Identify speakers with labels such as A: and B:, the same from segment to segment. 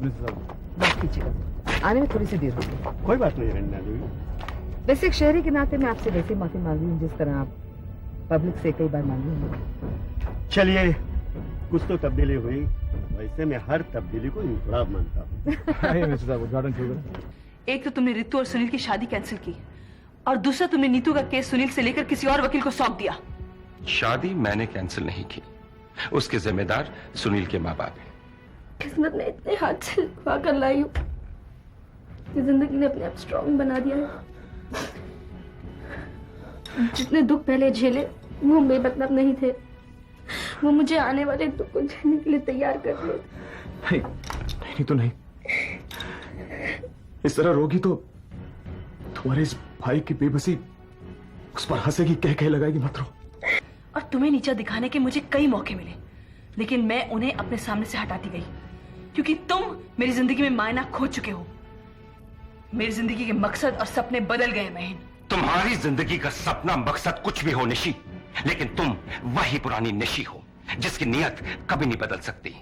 A: बस कीजिएगा, आने में थोड़ी सी देर होगी।
B: कोई बात नहीं रंजना देवी।
A: वैसे एक शहरी के नाते मैं आपसे वैसे माफी मांग रही हूँ जिस तरह आप पब्लिक से कई बार मांगी हूँ।
B: चलिए, कुछ तो तब्दीली हुई, वैसे मैं हर तब्दीली को इनकलाब मानता हूँ।
C: एक तो तुमने रितु और सुनील की शादी कैंसिल की और दूसरा तुमने नीतू का केस सुनील से लेकर किसी और वकील को सौंप दिया।
D: शादी मैंने कैंसिल नहीं की, उसके जिम्मेदार सुनील के माँ बाप हैं।
E: किस्मत ने इतने हाथ से लिखवा कर लाई हूँ कि जिंदगी ने अपने आप स्ट्रॉन्ग बना दिया है। जितने दुख पहले झेले वो बेमतलब नहीं थे, वो मुझे आने वाले दुख को झेलने के लिए तैयार कर रहे थे।
F: नहीं तो नहीं, इस तरह रोगी तो तुम्हारे इस भाई की बेबसी उस पर हंसेगी, कह लगाएगी मत रो।
C: और तुम्हें नीचा दिखाने के मुझे कई मौके मिले, लेकिन मैं उन्हें अपने सामने से हटाती गई क्योंकि तुम मेरी जिंदगी में मायना खो चुके हो। मेरी जिंदगी के मकसद और सपने बदल गए महीन।
D: तुम्हारी जिंदगी का सपना मकसद कुछ भी हो निशी, लेकिन तुम वही पुरानी निशी हो जिसकी नीयत कभी नहीं बदल सकती।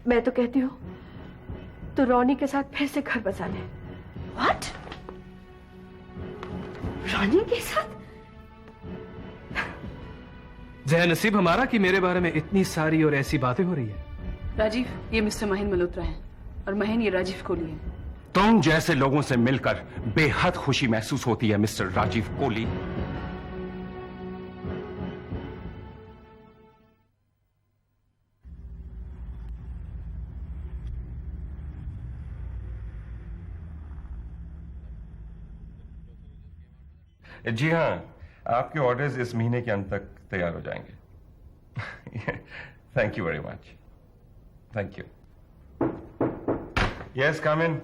E: मैं तो कहती हूँ तो रोनी के साथ फिर से घर बसा ले।
C: What?
E: रोनी के साथ?
G: जय नसीब हमारा कि मेरे बारे में इतनी सारी और ऐसी बातें हो रही है।
C: राजीव, ये मिस्टर महीन मल्होत्रा है और महीन ये राजीव कोहली है।
D: तुम जैसे लोगों से मिलकर बेहद खुशी महसूस होती है मिस्टर राजीव कोहली। जी हाँ, आपके ऑर्डर्स इस महीने के अंत तक तैयार हो जाएंगे। Thank you very much. Thank you. Yes, come in.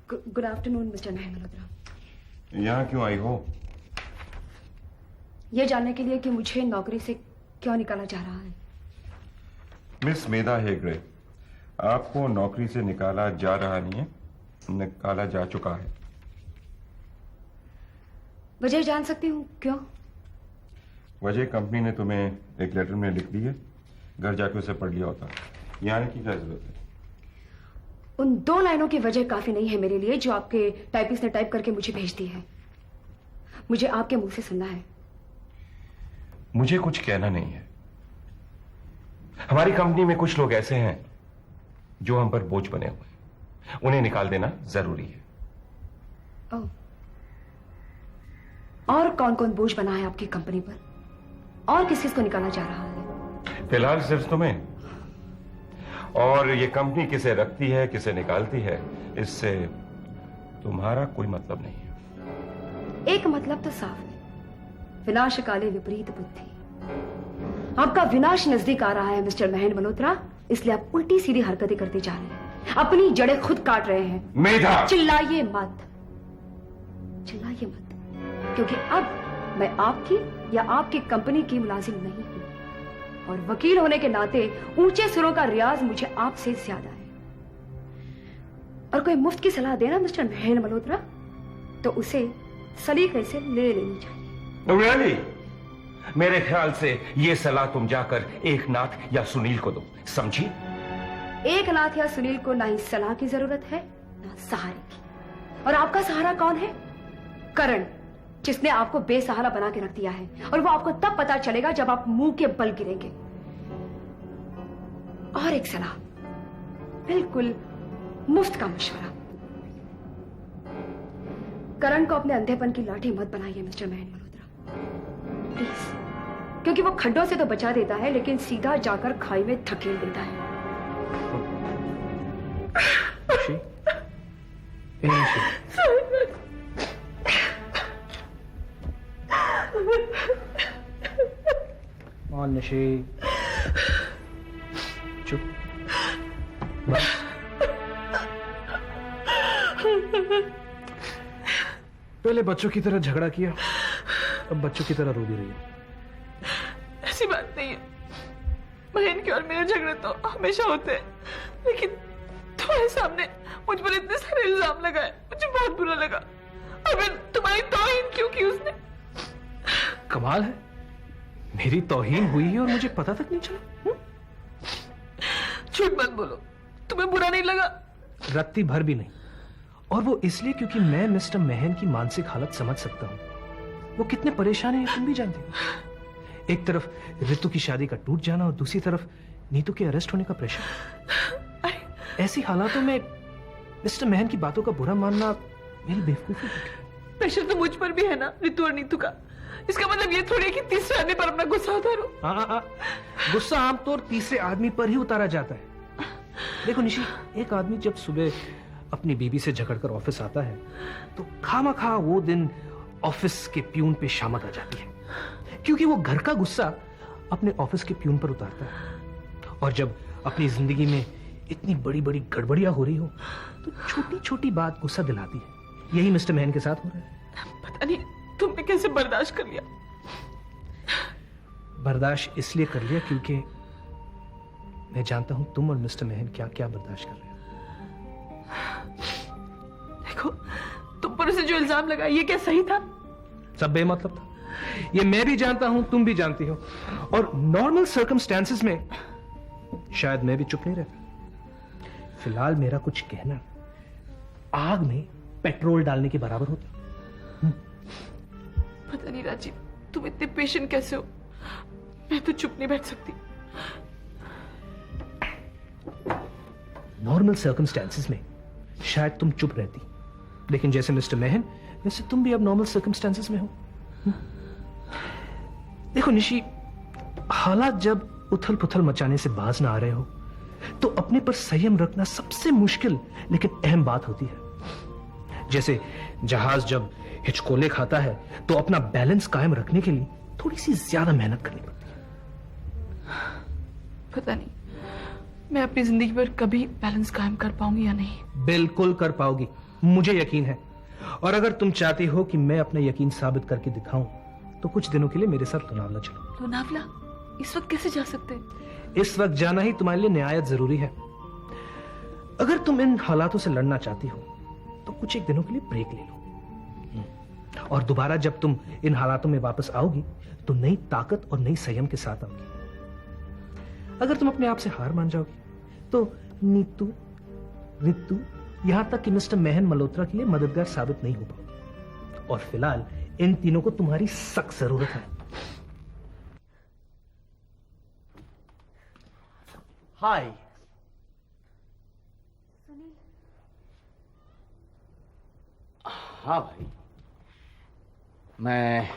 E: Good afternoon mister महीन मल्होत्रा।
D: यहां क्यों आई हो?
E: यह जानने के लिए कि मुझे नौकरी से क्यों निकाला जा रहा है।
D: मिस मेधा हेगड़े, आपको नौकरी से निकाला जा रहा नहीं है, निकाला जा चुका है।
E: वजह जान सकती हूँ क्यों?
D: वजह कंपनी ने तुम्हें एक लेटर में लिख दी है, घर जाके उसे पढ़ लिया होता। यहाँ आने की क्या जरूरत है?
E: उन 2 लाइनों की वजह काफी नहीं है मेरे लिए जो आपके टाइपिस्ट ने टाइप करके मुझे भेज दी है। मुझे आपके मुंह से सुनना है।
D: मुझे कुछ कहना नहीं है। हमारी कंपनी में कुछ लोग ऐसे हैं जो हम पर बोझ बने हुए हैं, उन्हें निकाल देना जरूरी है।
E: और कौन कौन बोझ बना है आपकी कंपनी पर? और किस किस को निकाला जा रहा है?
D: फिलहाल सिर्फ तुम्हें। और ये कंपनी किसे रखती है किसे निकालती है इससे तुम्हारा कोई मतलब नहीं है।
E: एक मतलब तो साफ है, विनाश काले विपरीत बुद्धि। आपका विनाश नजदीक आ रहा है मिस्टर महीन मल्होत्रा, इसलिए आप उल्टी सीधी हरकतें करते जा रहे हैं, अपनी जड़ें खुद काट रहे हैं।
D: मेधा,
E: चिल्लाइए मत, चिल्लाइए मत, क्योंकि अब मैं आपकी या आपकी कंपनी की मुलाजिम नहीं हूं और वकील होने के नाते ऊंचे सुरों का रियाज मुझे आपसे ज्यादा है। और कोई मुफ्त की सलाह देना मिस्टर महीन मल्होत्रा तो उसे सलीके से ले लेनी चाहिए।
D: Really? मेरे ख्याल से यह सलाह तुम जाकर एकनाथ या सुनील को दो, समझी?
E: एकनाथ या सुनील को ना ही सलाह की जरूरत है ना सहारे की। और आपका सहारा कौन है? करण, जिसने आपको बेसहारा बना के रख दिया है, और वो आपको तब पता चलेगा जब आप मुंह के बल गिरेंगे। और एक सलाह, बिल्कुल मुफ्त का मशवरा, करण को अपने अंधेपन की लाठी मत बनाइए मिस्टर महीन मल्होत्रा, प्लीज। क्योंकि वो खड्डों से तो बचा देता है लेकिन सीधा जाकर खाई में धकेल देता है।
G: नशे चुप, बस। पहले बच्चों की तरह झगड़ा किया, अब बच्चों की तरह रो भी रही है।
C: ऐसी बात नहीं है, महीन के और मेरे झगड़े तो हमेशा होते हैं, लेकिन तुम्हारे सामने मुझ पर इतने सारे इल्जाम लगाए, मुझे बहुत बुरा लगा। और मैं तुम्हारी तौहीन क्यों की उसने?
G: कमाल है, मेरी तौहीन हुई है और मुझे पता तक नहीं चला।
C: झूठ मत बोलो, तुम्हें बुरा नहीं लगा?
G: रत्ती भर भी नहीं, और वो इसलिए क्योंकि मैं मिस्टर महन की मानसिक हालत समझ सकता हूं। वो कितने परेशान हैं ये तुम भी जानते हो। एक तरफ ऋतु की शादी का टूट जाना और दूसरी तरफ नीतू के अरेस्ट होने का प्रेशर। ऐसी हालातों में मिस्टर महन की बातों का बुरा मानना मेरी बेवकूफी है।
C: प्रेशर तो मुझ पर भी है ना, ऋतु और नीतू का। इसका मतलब ये थोड़ी है कि तीसरे आदमी पर अपना गुस्सा उतारो।
G: गुस्सा आमतौर तीसरे आदमी पर ही उतारा जाता है। देखो निशी, एक आदमी जब सुबह अपनी बीवी से झगड़कर ऑफिस आता है तो खामखा वो दिन ऑफिस के प्यून पे शामत आ जाती है, क्योंकि वो घर का गुस्सा अपने ऑफिस के प्यून पर उतारता है। और जब अपनी जिंदगी में इतनी बड़ी बड़ी गड़बड़ियां हो रही हो तो छोटी छोटी बात गुस्सा दिलाती है। यही मिस्टर महन के साथ हो रहा है।
C: पता नहीं तुमने कैसे बर्दाश्त कर लिया।
G: बर्दाश्त इसलिए कर लिया क्योंकि मैं जानता हूं तुम और मिस्टर महन क्या क्या बर्दाश्त कर रहे हो।
C: देखो, तुम पर उसे जो इल्जाम लगा ये क्या सही था?
G: सब बेमतलब था, ये मैं भी जानता हूं, तुम भी जानती हो। और नॉर्मल सर्कमस्टेंसेस में शायद मैं भी चुप नहीं रहता। फिलहाल मेरा कुछ कहना आग में पेट्रोल डालने के बराबर होता।
C: पता नहीं राजीव, तुम इतने पेशेंट कैसे हो? मैं तो चुप नहीं बैठ सकती।
G: नॉर्मल सर्कमस्टेंसेस में शायद तुम चुप रहती, लेकिन जैसे मिस्टर महन वैसे तुम भी अब नॉर्मल सर्कमस्टेंसेस में हो। देखो निशी, हालात जब उथल पुथल मचाने से बाज ना आ रहे हो तो अपने पर संयम रखना सबसे मुश्किल लेकिन अहम बात होती है। जैसे जहाज जब हिचकोले खाता है तो अपना बैलेंस कायम रखने के लिए थोड़ी सी ज्यादा मेहनत करनी पड़ती है।
C: पता नहीं मैं अपनी जिंदगी पर कभी बैलेंस कायम कर पाऊंगी या नहीं।
G: बिल्कुल कर पाओगी, मुझे यकीन है। और अगर तुम चाहती हो कि मैं अपना यकीन साबित करके दिखाऊं तो कुछ दिनों के लिए मेरे साथ लोनावला चलो।
C: लोनावला? इस वक्त कैसे जा सकते हैं?
G: इस वक्त जाना ही तुम्हारे लिए निहायत जरूरी है। अगर तुम इन हालातों से लड़ना चाहती हो तो कुछ एक दिनों के लिए ब्रेक ले लो, और दोबारा जब तुम इन हालातों में वापस आओगी तो नई ताकत और नई संयम के साथ आओगी। अगर तुम अपने आप से हार मान जाओगी तो नीतू, ऋतु, यहां तक कि मिस्टर महन मल्होत्रा के लिए मददगार साबित नहीं हो पाओगे। और फिलहाल इन तीनों को तुम्हारी सख्त जरूरत है।
B: हाय। हाँ भाई, मैं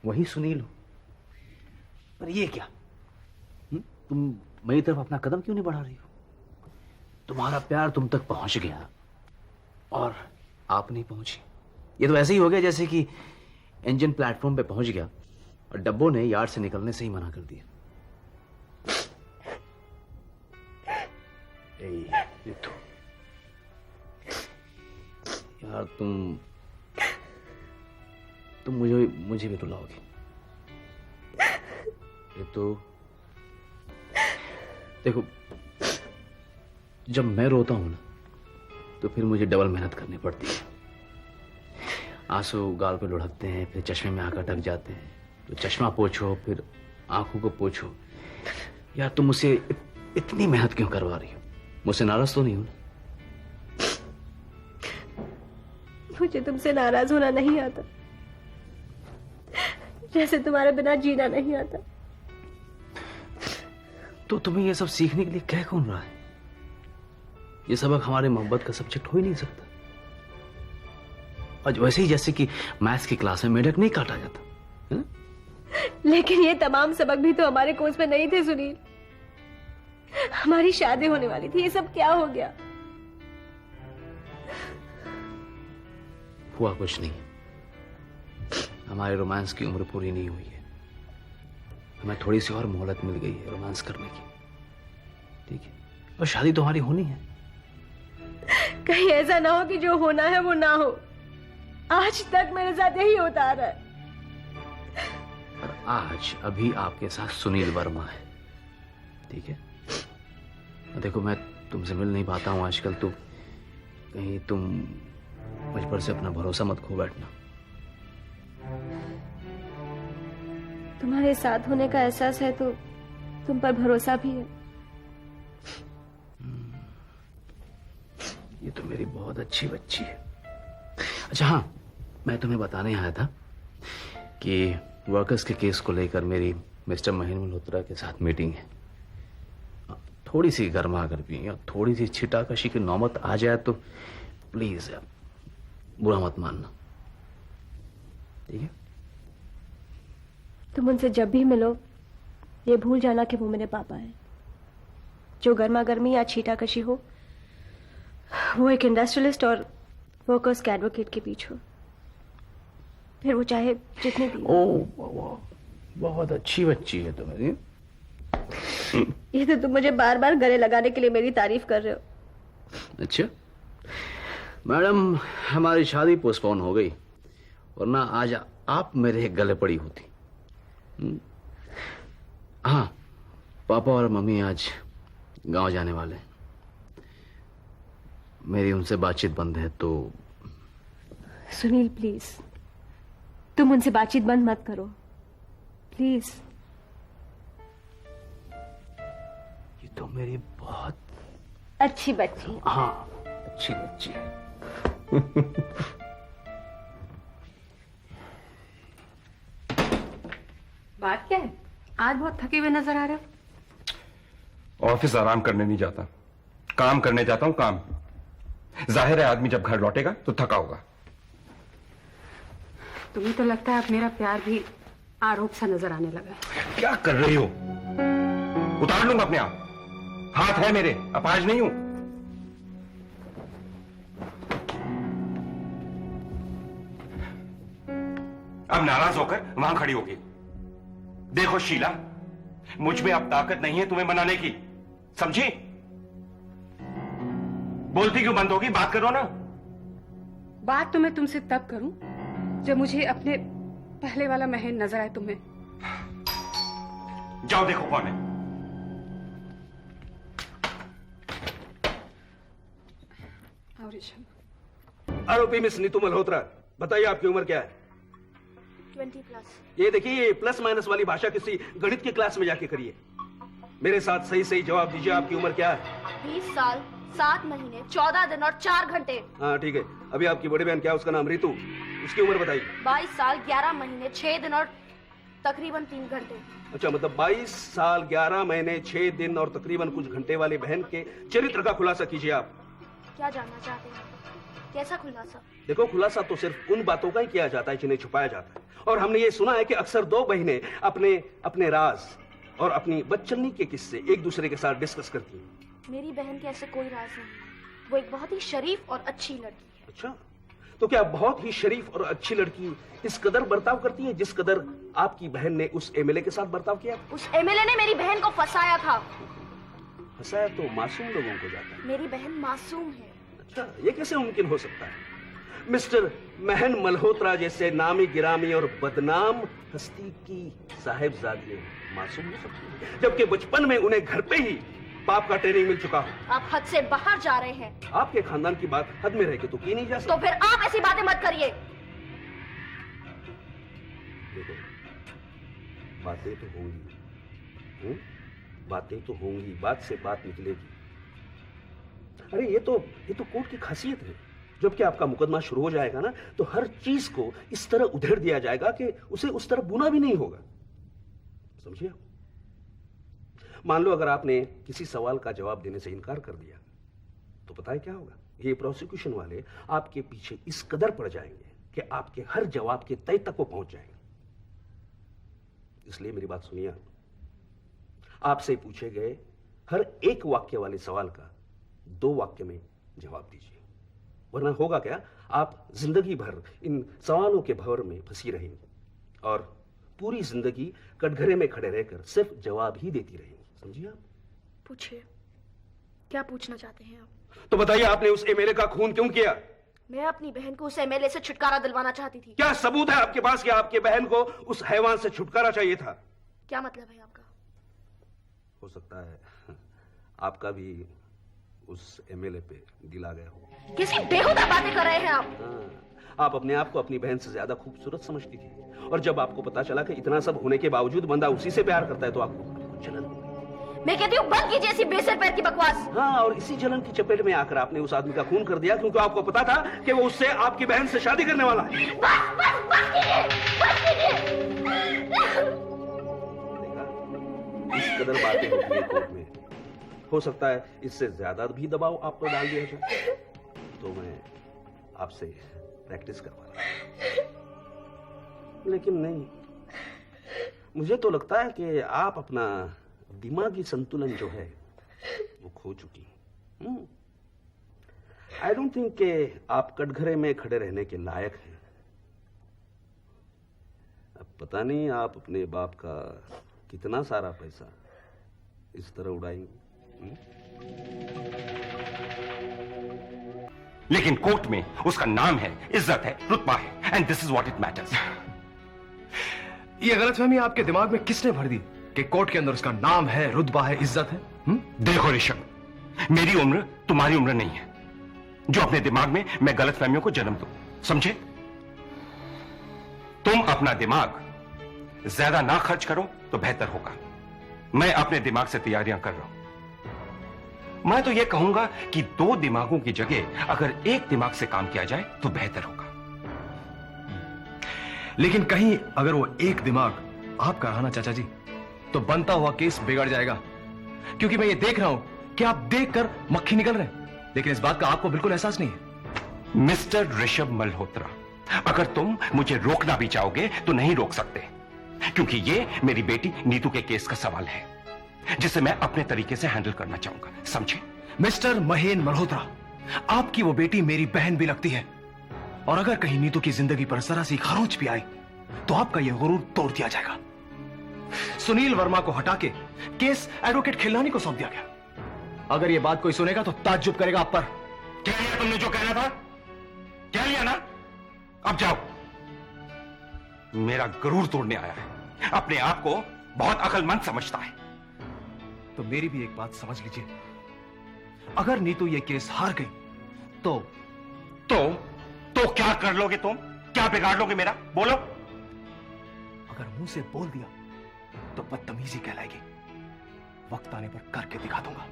B: वही सुनील हूं। पर ये क्या, तुम मेरी तरफ अपना कदम क्यों नहीं बढ़ा रही हो? तुम्हारा प्यार तुम तक पहुंच गया और आप नहीं पहुंची। ये तो ऐसे ही हो गया जैसे कि इंजन प्लेटफॉर्म पे पहुंच गया और डब्बों ने यार्ड से निकलने से ही मना कर दिया। तो यार तुम मुझे भी रुलाओगे। तो देखो, जब मैं रोता हूं ना तो फिर मुझे डबल मेहनत करनी पड़ती है। आंसू गाल पे लुढ़कते हैं, फिर चश्मे में आकर अटक जाते हैं, तो चश्मा पोंछो, फिर आंखों को पोंछो। यार तुम मुझसे इतनी मेहनत क्यों करवा रही हो? मुझसे नाराज तो नहीं हो?
H: मुझे तुमसे नाराज होना नहीं आता, जैसे तुम्हारे बिना जीना नहीं आता।
B: तो तुम्हें ये सब सीखने के लिए कह कौन रहा है? ये सबक हमारे मोहब्बत का सब्जेक्ट हो ही नहीं सकता। आज वैसे ही जैसे कि मैथ्स की क्लास में मेढक नहीं काटा जाता है?
H: लेकिन ये तमाम सबक भी तो हमारे कोर्स में नहीं थे सुनील। हमारी शादी होने वाली थी, ये सब क्या हो गया?
B: हुआ कुछ नहीं, हमारे रोमांस की उम्र पूरी नहीं हुई है। हमें थोड़ी सी और मोहलत मिल गई है रोमांस करने की, ठीक है? और शादी तो हमारी होनी है।
H: कहीं ऐसा ना हो कि जो होना है वो ना हो। आज तक मेरे साथ यही होता आ रहा है।
B: और आज अभी आपके साथ सुनील वर्मा है, ठीक है? देखो, मैं तुमसे मिल नहीं पाता हूं आजकल, तो कहीं तुम मुझ पर से अपना भरोसा मत खो बैठना।
H: तुम्हारे साथ होने का एहसास है तो तुम पर भरोसा भी है।
B: ये तो मेरी बहुत अच्छी बच्ची है। अच्छा हाँ, मैं तुम्हें बताने आया था कि वर्कर्स के केस को लेकर मेरी मिस्टर महेंद्र मल्होत्रा के साथ मीटिंग है। थोड़ी सी गर्मा गर्मी और थोड़ी सी छिटाकशी की नौबत आ जाए तो प्लीज बुरा मत मानना, ठीक है?
H: तुम उनसे जब भी मिलो ये भूल जाना कि वो मेरे पापा हैं। जो गर्मा गर्मी या छीटाकशी हो वो एक इंडस्ट्रियलिस्ट और वर्कर्स के एडवोकेट के बीच हो, फिर वो चाहे जितने भी।
B: ओह, बहुत अच्छी बच्ची है तुम्हारी।
H: ये तो तुम मुझे बार बार गले लगाने के लिए मेरी तारीफ कर रहे हो।
B: अच्छा मैडम, हमारी शादी पोस्टपोन हो गई, वरना आज आप मेरे गले पड़ी होती। हाँ, पापा और मम्मी आज गांव जाने वाले हैं। मेरी उनसे बातचीत बंद है तो।
H: सुनील प्लीज, तुम उनसे बातचीत बंद मत करो प्लीज।
B: ये तो मेरी बहुत
H: अच्छी बच्ची।
B: हाँ, अच्छी बच्ची है।
E: बात क्या है? आज बहुत थके हुए नजर आ रहे हो।
D: ऑफिस आराम करने नहीं जाता, काम करने जाता हूं। काम जाहिर है आदमी जब घर लौटेगा तो थका होगा।
E: तुम्हें तो लगता है अब मेरा प्यार भी आरोप सा नजर आने लगा है।
D: क्या कर रही हो? उतार लूंगा अपने आप। हाथ है मेरे, अपाहिज नहीं हूं। अब नाराज होकर वहां खड़ी होगी। देखो शीला, मुझ में अब ताकत नहीं है तुम्हें मनाने की, समझी? बोलती क्यों बंद होगी? बात करो ना।
E: बात तो मैं तुमसे तब करूं जब मुझे अपने पहले वाला महल नजर आए तुम्हें।
D: जाओ देखो कौन है।
E: और ऋषभ।
I: आरोपी मिस नीतू मल्होत्रा, बताइए आपकी उम्र क्या है?
H: 20+।
I: ये देखिए, ये प्लस माइनस वाली भाषा किसी गणित की क्लास में जाके करिए। मेरे साथ सही सही जवाब दीजिए, आपकी उम्र क्या है?
H: 20 साल 7 महीने 14 दिन और 4 घंटे।
I: हाँ ठीक है। अभी आपकी बड़ी बहन क्या है, उसका नाम रितु, उसकी उम्र बताइए।
H: 22 साल 11 महीने 6 दिन और तकरीबन 3 घंटे।
I: अच्छा, मतलब 22 साल 11 महीने 6 दिन और तकरीबन कुछ घंटे वाली बहन के चरित्र का खुलासा कीजिए आप।
H: क्या जानना चाहते हैं? कैसा खुलासा?
I: देखो, खुलासा तो सिर्फ उन बातों का ही किया जाता है जिन्हें छुपाया जाता है। और हमने ये सुना है कि अक्सर दो बहनें अपने राज और अपनी बदचलनी के किस्से एक दूसरे के साथ डिस्कस करती हैं।
H: मेरी बहन के ऐसे कोई राज नहीं। वो एक बहुत ही शरीफ और अच्छी लड़की है।
I: अच्छा, तो क्या बहुत ही शरीफ और अच्छी लड़की इस कदर बर्ताव करती है जिस कदर आपकी बहन ने उस एमएलए के साथ बर्ताव किया?
H: उस एमएलए ने मेरी बहन को फंसाया था।
I: फंसाया तो मासूम लोगों को जाता है।
H: मेरी बहन मासूम है।
I: अच्छा, ये कैसे मुमकिन हो सकता है? मिस्टर महेंद्र मल्होत्रा जैसे नामी गिरामी और बदनाम हस्ती की साहिबजादी मासूम हो सकती है, जबकि बचपन में उन्हें घर पे ही पाप का ट्रेनिंग मिल चुका हो।
H: आप हद से बाहर जा रहे हैं।
I: आपके खानदान की बात हद में रह के तो की नहीं जा सकती।
H: तो फिर आप ऐसी बातें मत करिए।
I: देखो, बातें तो होंगी, बातें तो होंगी, बात से बात निकलेगी। अरे ये तो कोर्ट की खासियत है। जबकि आपका मुकदमा शुरू हो जाएगा ना, तो हर चीज को इस तरह उधेड़ दिया जाएगा कि उसे उस तरह बुना भी नहीं होगा, समझिए? मान लो अगर आपने किसी सवाल का जवाब देने से इनकार कर दिया तो पता है क्या होगा? ये प्रोसिक्यूशन वाले आपके पीछे इस कदर पड़ जाएंगे कि आपके हर जवाब के तय तक वो पहुंच जाएंगे। इसलिए मेरी बात सुनिए, आपसे पूछे गए हर एक वाक्य वाले सवाल का 2 वाक्य में जवाब दीजिए, वरना होगा क्या? आप जिंदगी भर इन सवालों के भंवर में फंसी रहेंगी और पूरी जिंदगी कटघरे में खड़े रहकर सिर्फ जवाब ही देती रहेंगी, समझिए आप?
H: पूछिए, क्या पूछना चाहते हैं आप?
I: तो बताइए, आपने उस एमएलए का खून क्यों किया?
H: मैं अपनी बहन को उस एमएलए से छुटकारा दिलवाना चाहती थी।
I: क्या सबूत है आपके पास कि आपके बहन को उस हैवान से छुटकारा चाहिए था?
H: क्या मतलब है आपका?
I: हो सकता है आपका भी उस एमएलए पे दिल आ गया हो।
E: किसी बेहुदा बातें कर रहे हैं आप।
I: हाँ, आप अपने आप को अपनी बहन से ज्यादा खूबसूरत समझती थी, और जब आपको पता चला कि इतना सब होने के बावजूद बंदा उसी से प्यार करता है तो आपको जलन हो गई।
E: मैं कहती हूँ बंद कीजिए ऐसी बेसर पैर की बकवास।
I: हाँ, और इसी जलन की चपेट में आकर आपने उस आदमी का खून कर दिया, क्योंकि आपको पता था कि वो उससे आपकी बहन से शादी करने वाला है।
E: बस बस बस कीजिए, बस कीजिए।
I: देखा, इस कदर बातें होती है कोर्ट में। हो सकता है इससे ज्यादा भी दबाव आप पर डाल दिया जाए, तो मैं आपसे प्रैक्टिस करवा रहा हूं। लेकिन नहीं, मुझे तो लगता है कि आप अपना दिमागी संतुलन जो है वो खो चुकी हैं। आई डोंट थिंक कि आप कटघरे में खड़े रहने के लायक हैं। अब पता नहीं आप अपने बाप का कितना सारा पैसा इस तरह उड़ाएंगे।
D: लेकिन कोर्ट में उसका नाम है, इज्जत है, रुतबा है, and this is what it matters.
G: ये गलतफहमी आपके दिमाग में किसने भर दी कि कोर्ट के अंदर उसका नाम है, रुतबा है, इज्जत है?
D: देखो ऋषभ, मेरी उम्र तुम्हारी उम्र नहीं है जो अपने दिमाग में मैं गलतफहमियों को जन्म दूं, समझे? तुम अपना दिमाग ज्यादा ना खर्च करो तो बेहतर होगा। मैं अपने दिमाग से तैयारियां कर रहा हूं। मैं तो यह कहूंगा कि 2 दिमागों की जगह अगर एक दिमाग से काम किया जाए तो बेहतर होगा।
G: लेकिन कहीं अगर वो एक दिमाग आपका रहा ना चाचा जी, तो बनता हुआ केस बिगड़ जाएगा। क्योंकि मैं ये देख रहा हूं कि आप देखकर मक्खी निकल रहे हैं, लेकिन इस बात का आपको बिल्कुल एहसास नहीं है।
D: मिस्टर ऋषभ मल्होत्रा, अगर तुम मुझे रोकना भी चाहोगे तो नहीं रोक सकते, क्योंकि ये मेरी बेटी नीतू के केस का सवाल है जिसे मैं अपने तरीके से हैंडल करना चाहूंगा, समझे?
G: मिस्टर महेन मल्होत्रा, आपकी वो बेटी मेरी बहन भी लगती है, और अगर कहीं नीतू की जिंदगी पर जरा सी खरोंच भी आई तो आपका यह गुरूर तोड़ दिया जाएगा। सुनील वर्मा को हटा के केस एडवोकेट खिलनानी को सौंप दिया गया। अगर यह बात कोई सुनेगा तो ताज्जुब करेगा आप पर।
D: क्या लिया तुमने जो कहना था? क्या लिया ना? अब जाओ। मेरा गुरूर तोड़ने आया है, अपने आप को बहुत अक्लमंद समझता है।
G: तो मेरी भी एक बात समझ लीजिए, अगर नीतू ये केस हार गई तो
D: क्या कर लोगे तुम? क्या बिगाड़ लोगे मेरा? बोलो।
G: अगर मुंह से बोल दिया तो बदतमीजी कहलाएगी। वक्त आने पर करके दिखा दूंगा,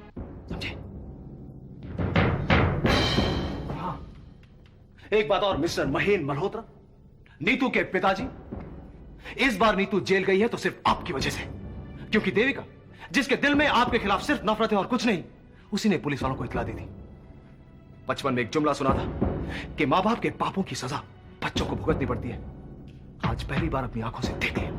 G: समझे? हाँ, एक बात और मिस्टर महेन मल्होत्रा, नीतू के पिताजी, इस बार नीतू जेल गई है तो सिर्फ आपकी वजह से। क्योंकि देविका, जिसके दिल में आपके खिलाफ सिर्फ नफरत है और कुछ नहीं, उसी ने पुलिस वालों को इत्तला दी थी। बचपन में एक जुमला सुना था कि मां बाप के पापों की सजा बच्चों को भुगतनी पड़ती है। आज पहली बार अपनी आंखों से देख लिया।